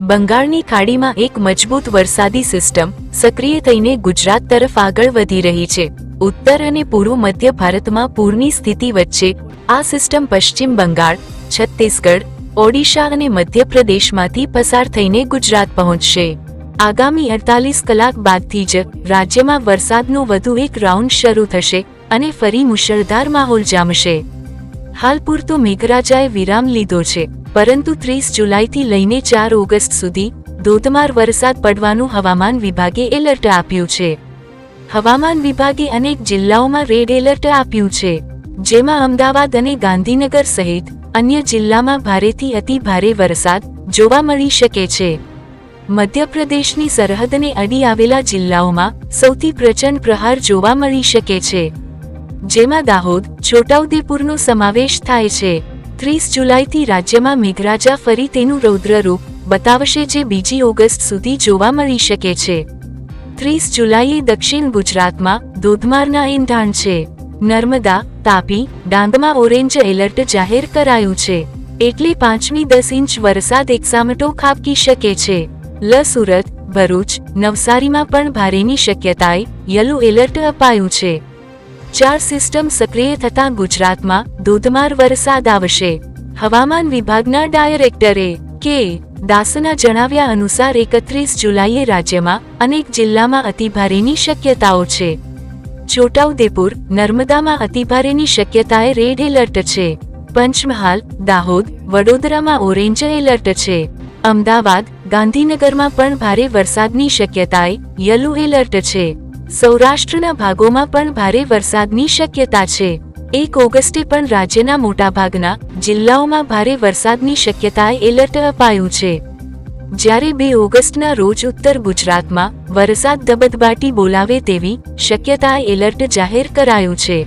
બંગાળની ખાડીમાં એક મજબૂત વરસાદી સિસ્ટમ સક્રિય થઈને ગુજરાત તરફ આગળ વધી રહી છે। ઉત્તર અને પૂર્વ મધ્ય ભારતમાં પૂરની સ્થિતિ વચ્ચે આ સિસ્ટમ પશ્ચિમ બંગાળ, છત્તીસગઢ, ઓડિશા અને મધ્યપ્રદેશમાંથી પસાર થઈને ગુજરાત પહોંચશે। આગામી 48 કલાક બાદથી જ રાજ્યમાં વરસાદનો વધુ એક રાઉન્ડ શરૂ થશે અને ફરી મુશળધાર માહોલ જામશે। હાલ પૂરતો મેઘરાજાએ વિરામ લીધો છે, પરંતુ 30 જુલાઈથી લઈને 4 ઓગસ્ટ સુધી ધોધમાર વરસાદ પડવાનું હવામાન વિભાગે એલર્ટ આપ્યું છે। હવામાન વિભાગે અનેક જિલ્લાઓમાં રેડ એલર્ટ આપ્યું છે, જેમાં અમદાવાદ અને ગાંધીનગર સહિત અન્ય જિલ્લામાં ભારેથી અતિ ભારે વરસાદ જોવા મળી શકે છે। મધ્યપ્રદેશની સરહદને અડી આવેલા જિલ્લાઓમાં સૌથી પ્રચંડ પ્રહાર જોવા મળી શકે છે, જેમાં દાહોદ, છોટાઉદેપુરનો સમાવેશ થાય છે। 30 જુલાઈથી રાજ્યમાં મેઘરાજા ફરી તેનું રૌદ્ર રૂપ બતાવશે, જે 2 ઓગસ્ટ સુધી જોવા મળી શકે છે। 30 જુલાઈએ દક્ષિણ ગુજરાતમાં ધોધમારના એંધાણ છે। નર્મદા, તાપી, ડાંગમાં ઓરેન્જ એલર્ટ જાહેર કરાયું છે, એટલે 5થી 10 ઇંચ વરસાદ એકસામટો ખાબકી શકે છે। સુરત, ભરૂચ, નવસારીમાં પણ ભારેની શક્યતાએ યલો એલર્ટ અપાયું છે। 4 સિસ્ટમ સક્રિય થતાં ગુજરાતમાં ધોધમાર વરસાદ આવશે। હવામાન વિભાગના ડાયરેક્ટરે કે દાસના જણાવ્યા અનુસાર 31 જુલાઈએ રાજ્યમાં અનેક જિલ્લામાં અતિભારેની શક્યતાઓ છે। છોટાઉદેપુર, નર્મદામાં અતિભારેની શક્યતાએ રેડ એલર્ટ છે। પંચમહાલ, દાહોદ, વડોદરામાં ઓરેન્જ એલર્ટ છે। અમદાવાદ, ગાંધીનગરમાં પણ ભારે વરસાદની શક્યતાએ યલો એલર્ટ છે। સૌરાષ્ટ્રના ભાગોમાં પણ ભારે વરસાદની શક્યતા છે। 1 ઓગસ્ટે પણ રાજ્યના મોટાભાગના જિલ્લાઓમાં ભારે વરસાદની શક્યતાએ એલર્ટ અપાયું છે, જ્યારે 2 ઓગસ્ટના રોજ ઉત્તર ગુજરાતમાં વરસાદ ધબધબાટી બોલાવે તેવી શક્યતાએ એલર્ટ જાહેર કરાયું છે।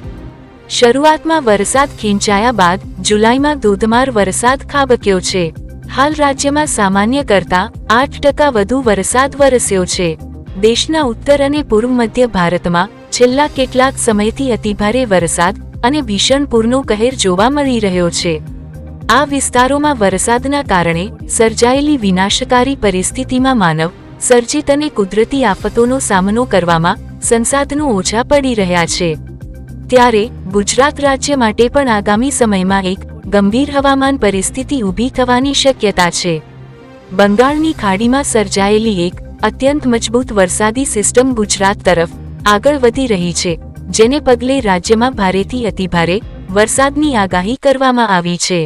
શરૂઆતમાં વરસાદ ખેંચાયા બાદ જુલાઈમાં ધોધમાર વરસાદ ખાબક્યો છે। હાલ રાજ્યમાં સામાન્ય કરતાં 8% વધુ વરસાદ વરસ્યો છે। દેશના ઉત્તર અને પૂર્વ મધ્ય ભારતમાં છેલ્લા કેટલાક સમયથી અતિભારે વરસાદ અને ભીષણ પૂરનો કહેર જોવા મળી રહ્યો છે। આ વિસ્તારોમાં વરસાદના કારણે સર્જાયેલી વિનાશકારી પરિસ્થિતિમાં માનવ સર્જિત અને કુદરતી આફતોનો સામનો કરવામાં સંસાધનો ઓછા પડી રહ્યા છે। ત્યારે ગુજરાત રાજ્ય માટે પણ આગામી સમયમાં એક ગંભીર હવામાન પરિસ્થિતિ ઊભી થવાની શક્યતા છે। બંગાળની ખાડીમાં સર્જાયેલી એક અત્યંત મજબૂત વરસાદી સિસ્ટમ ગુજરાત તરફ આગળ વધી રહી છે, જેને પગલે રાજ્યમાં ભારેથી અતિભારે વરસાદની આગાહી કરવામાં આવી છે।